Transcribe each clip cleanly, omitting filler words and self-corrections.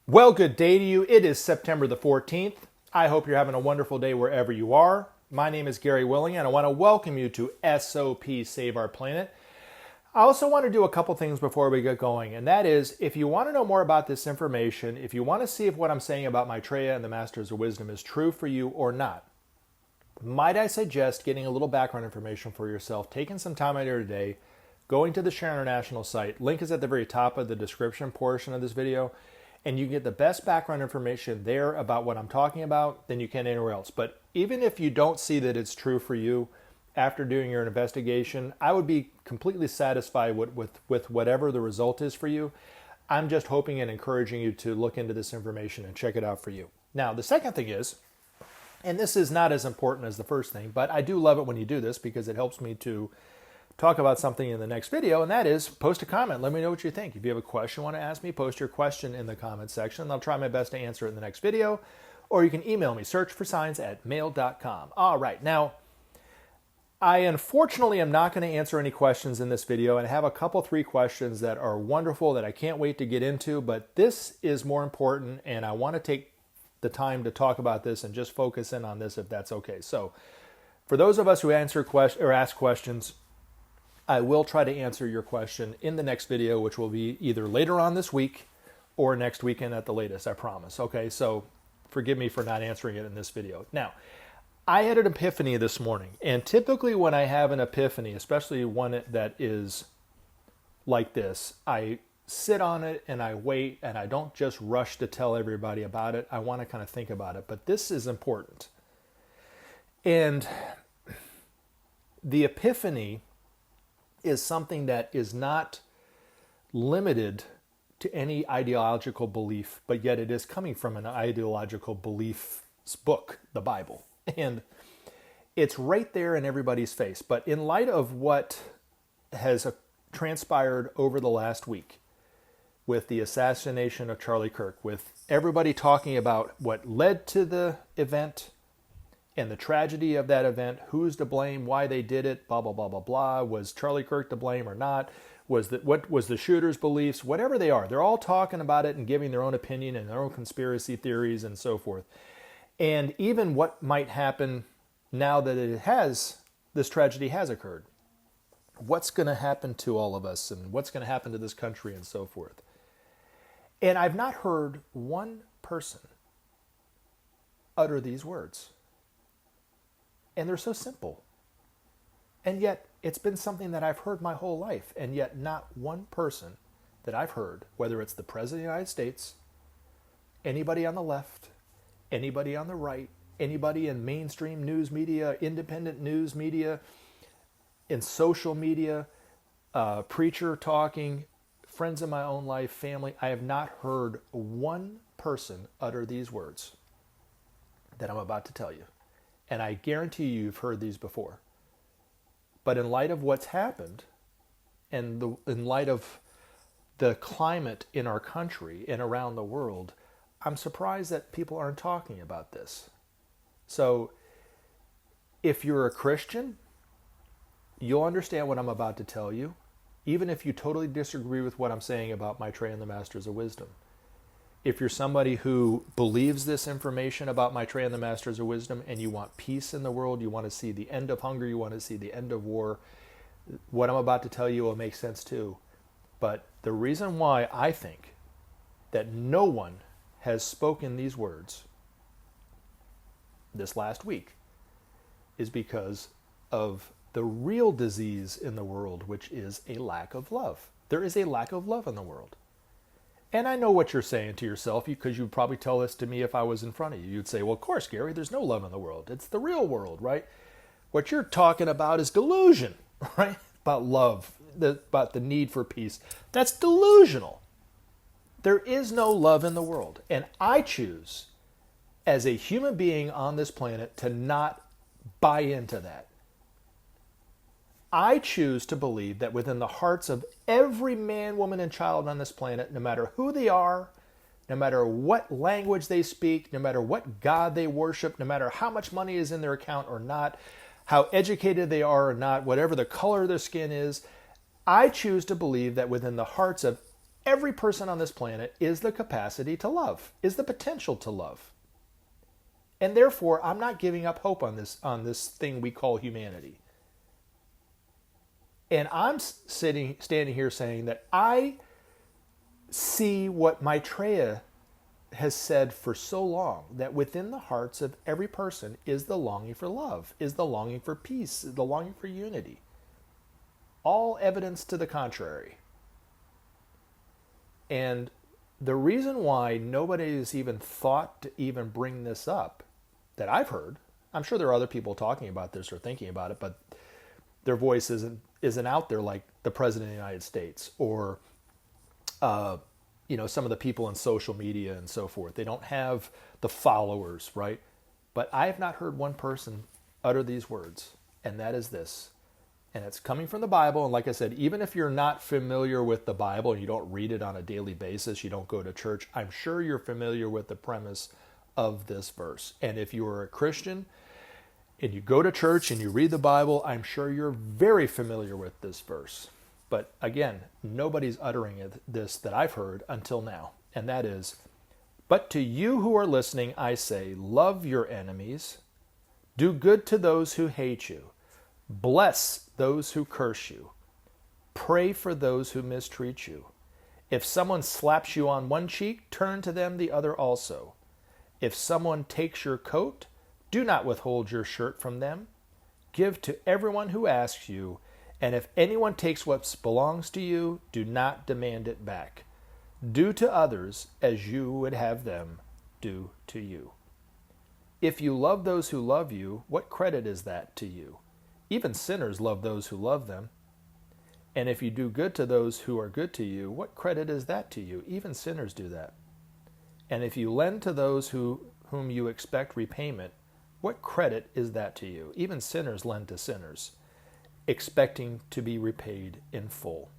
Well, good day to you. It is September the 14th. I hope you're having a wonderful day wherever you are. My name is Gary Willing, and I want to welcome you to SOP Save Our Planet. I also want to do a couple things before we get going, and that is, if you want to know more about this information, if you want to see if what I'm saying about Maitreya and the Masters of Wisdom is true for you or not, might I suggest getting a little background information for yourself, taking some time out here today, going to the Share International site. Link is at the very top of the description portion of this video, and you can get the best background information there about what I'm talking about than you can anywhere else. But even if you don't see that it's true for you after doing your investigation, I would be completely satisfied with whatever the result is for you. I'm just hoping and encouraging you to look into this information and check it out for you. Now, the second thing is, and this is not as important as the first thing, but I do love it when you do this because it helps me to talk about something in the next video, and that is post a comment. Let me know what you think. If you have a question you want to ask me, post your question in the comment section, and I'll try my best to answer it in the next video. Or you can email me, searchforsigns@mail.com. All right, now, I unfortunately am not going to answer any questions in this video, and I have three questions that are wonderful that I can't wait to get into, but this is more important, and I want to take the time to talk about this and just focus in on this if that's okay. So, for those of us who ask questions, I will try to answer your question in the next video, which will be either later on this week or next weekend at the latest, I promise. Okay, so forgive me for not answering it in this video. Now, I had an epiphany this morning, and typically when I have an epiphany, especially one that is like this, I sit on it and I wait, and I don't just rush to tell everybody about it. I want to kind of think about it, but this is important. And the epiphany is something that is not limited to any ideological belief, but yet it is coming from an ideological belief's book, the Bible. And it's right there in everybody's face. But in light of what has transpired over the last week with the assassination of Charlie Kirk, with everybody talking about what led to the event and the tragedy of that event, who's to blame, why they did it, blah, blah, blah, blah, blah. Was Charlie Kirk to blame or not? What was the shooter's beliefs? Whatever they are, they're all talking about it and giving their own opinion and their own conspiracy theories and so forth. And even what might happen now that this tragedy has occurred. What's going to happen to all of us and what's going to happen to this country and so forth. And I've not heard one person utter these words. And they're so simple. And yet, it's been something that I've heard my whole life. And yet, not one person that I've heard, whether it's the President of the United States, anybody on the left, anybody on the right, anybody in mainstream news media, independent news media, in social media, preacher talking, friends in my own life, family, I have not heard one person utter these words that I'm about to tell you. And I guarantee you've heard these before. But in light of what's happened, and in light of the climate in our country and around the world, I'm surprised that people aren't talking about this. So, if you're a Christian, you'll understand what I'm about to tell you, even if you totally disagree with what I'm saying about Maitreya and the Masters of Wisdom. If you're somebody who believes this information about Maitreya and the Masters of Wisdom and you want peace in the world, you want to see the end of hunger, you want to see the end of war, what I'm about to tell you will make sense too. But the reason why I think that no one has spoken these words this last week is because of the real disease in the world, which is a lack of love. There is a lack of love in the world. And I know what you're saying to yourself, because you'd probably tell this to me if I was in front of you. You'd say, well, of course, Gary, there's no love in the world. It's the real world, right? What you're talking about is delusion, right? About love, about the need for peace. That's delusional. There is no love in the world. And I choose, as a human being on this planet, to not buy into that. I choose to believe that within the hearts of every man, woman, and child on this planet, no matter who they are, no matter what language they speak, no matter what God they worship, no matter how much money is in their account or not, how educated they are or not, whatever the color of their skin is, I choose to believe that within the hearts of Every person on this planet is the capacity to love, is the potential to love. And therefore, I'm not giving up hope on this thing we call humanity. And I'm standing here saying that I see what Maitreya has said for so long, that within the hearts of every person is the longing for love, is the longing for peace, the longing for unity. All evidence to the contrary. And the reason why nobody has even thought to even bring this up, that I've heard, I'm sure there are other people talking about this or thinking about it, but their voice isn't out there like the President of the United States or some of the people in social media and so forth. They don't have the followers, right? But I have not heard one person utter these words, and that is this. And it's coming from the Bible. And like I said, even if you're not familiar with the Bible and you don't read it on a daily basis, you don't go to church, I'm sure you're familiar with the premise of this verse. And if you are a Christian and you go to church and you read the Bible, I'm sure you're very familiar with this verse. But again, nobody's uttering this that I've heard until now. And that is, but to you who are listening, I say, love your enemies, do good to those who hate you, bless those who curse you, pray for those who mistreat you. If someone slaps you on one cheek, turn to them the other also. If someone takes your coat, do not withhold your shirt from them. Give to everyone who asks you, and if anyone takes what belongs to you, do not demand it back. Do to others as you would have them do to you. If you love those who love you, what credit is that to you? Even sinners love those who love them. And if you do good to those who are good to you, what credit is that to you? Even sinners do that. And if you lend to those whom you expect repayment, what credit is that to you? Even sinners lend to sinners, expecting to be repaid in full.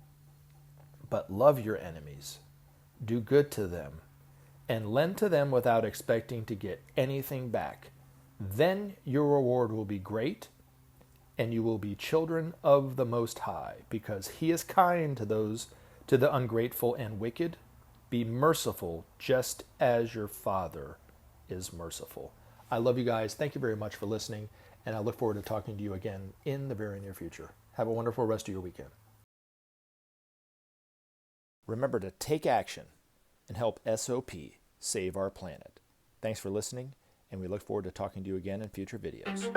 But love your enemies, do good to them, and lend to them without expecting to get anything back. Then your reward will be great, and you will be children of the Most High, because He is kind to the ungrateful and wicked. Be merciful, just as your Father is merciful. I love you guys. Thank you very much for listening, and I look forward to talking to you again in the very near future. Have a wonderful rest of your weekend. Remember to take action and help SOP save our planet. Thanks for listening, and we look forward to talking to you again in future videos.